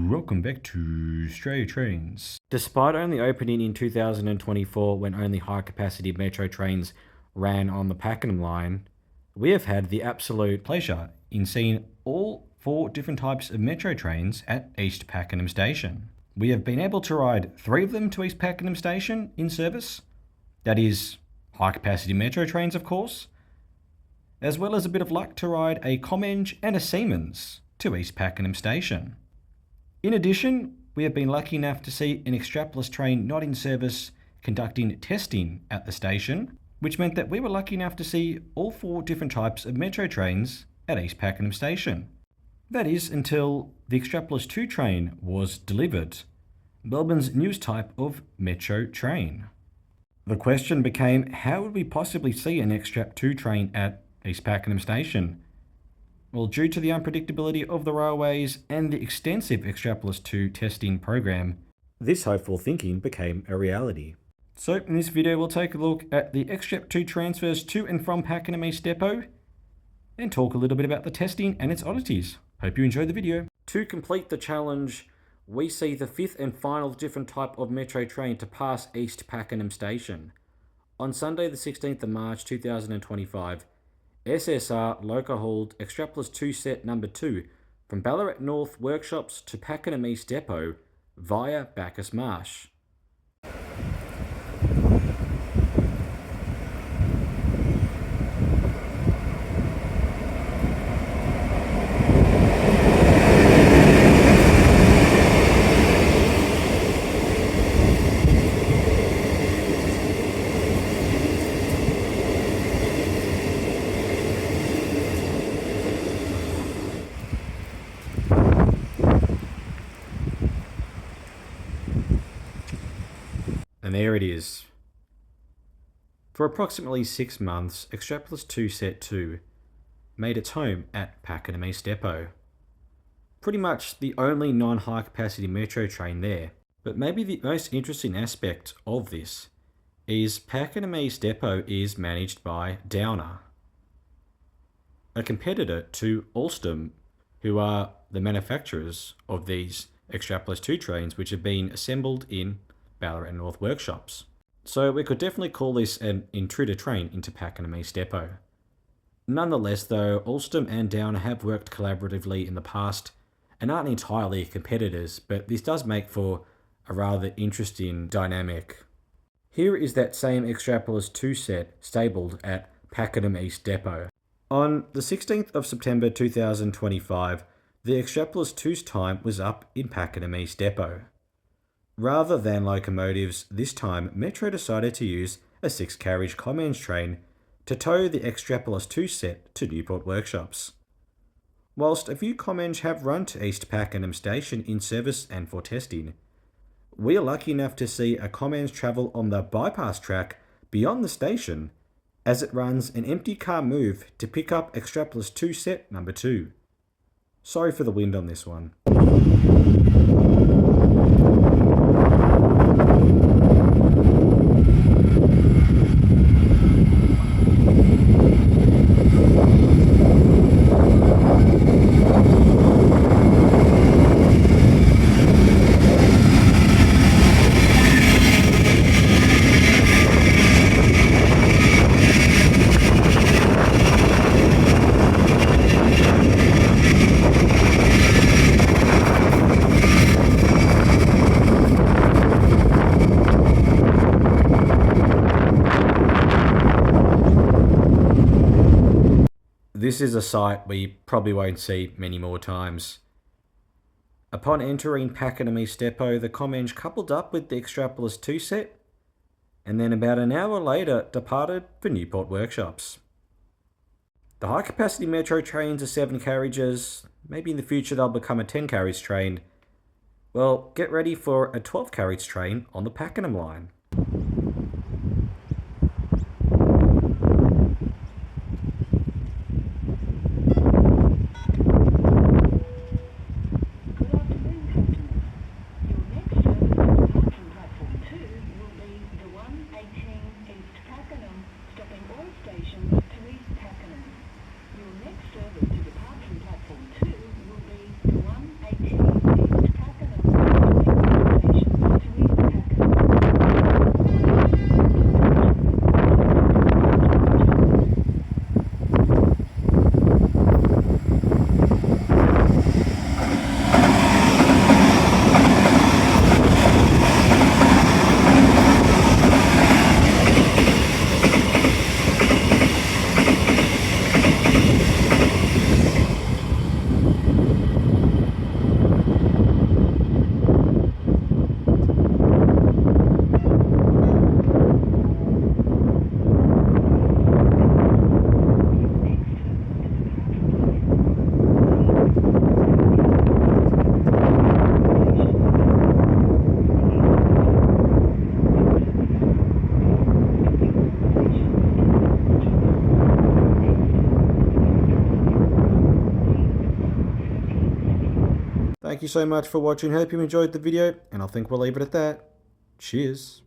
Welcome back to Australia Trains. Despite only opening in 2024 when only high capacity metro trains ran on the Pakenham line, we have had the absolute pleasure in seeing all 4 different types of metro trains at East Pakenham Station. We have been able to ride 3 of them to East Pakenham Station in service. That is high capacity metro trains, of course, as well as a bit of luck to ride a Comeng and a Siemens to East Pakenham Station. In addition, we have been lucky enough to see an extrapless train not in service conducting testing at the station, which meant that we were lucky enough to see all 4 different types of metro trains at East Pakenham Station. That is until the extrapless 2 train was delivered, Melbourne's newest type of metro train. The question became, how would we possibly see an Extrap 2 train at East Pakenham Station? Well, due to the unpredictability of the railways and the extensive Extrapless 2 testing program, this hopeful thinking became a reality. So in this video we'll take a look at the Extrap 2 transfers to and from Pakenham East Depot and talk a little bit about the testing and its oddities. Hope you enjoy the video. To complete the challenge, we see the 5th and final different type of metro train to pass East Pakenham Station. On Sunday the 16th of March 2025, SSR Loco Haul XT2 Set number 2 from Ballarat North Workshops to Pakenham East Depot via Bacchus Marsh. And there it is. For approximately 6 months, XT2 Set 2 made its home at Pakenham East Depot. Pretty much the only non-high capacity metro train there. But maybe the most interesting aspect of this is Pakenham East Depot is managed by Downer, a competitor to Alstom, who are the manufacturers of these Extrapless 2 trains, which have been assembled in Ballarat North Workshops. So we could definitely call this an intruder train into Pakenham East Depot. Nonetheless though, Alstom and Downer have worked collaboratively in the past and aren't entirely competitors, but this does make for a rather interesting dynamic. Here is that same Extrapless 2 set stabled at Pakenham East Depot. On the 16th of September 2025, the Extrapless 2's time was up in Pakenham East Depot. Rather than locomotives, this time Metro decided to use a 6-carriage Comeng train to tow the Extrapless 2 set to Newport Workshops. Whilst a few Comeng have run to East Pakenham Station in service and for testing, we are lucky enough to see a Comeng travel on the bypass track beyond the station as it runs an empty car move to pick up Extrapless 2 set number 2. Sorry for the wind on this one. This is a sight we probably won't see many more times. Upon entering Pakenham East Depot, the Comeng coupled up with the Extrapless 2 set, and then about an hour later departed for Newport Workshops. The high capacity metro trains are 7 carriages, maybe in the future they'll become a 10 carriage train. Well, get ready for a 12 carriage train on the Pakenham line. Thank you so much for watching. Hope you enjoyed the video, and I think we'll leave it at that. Cheers.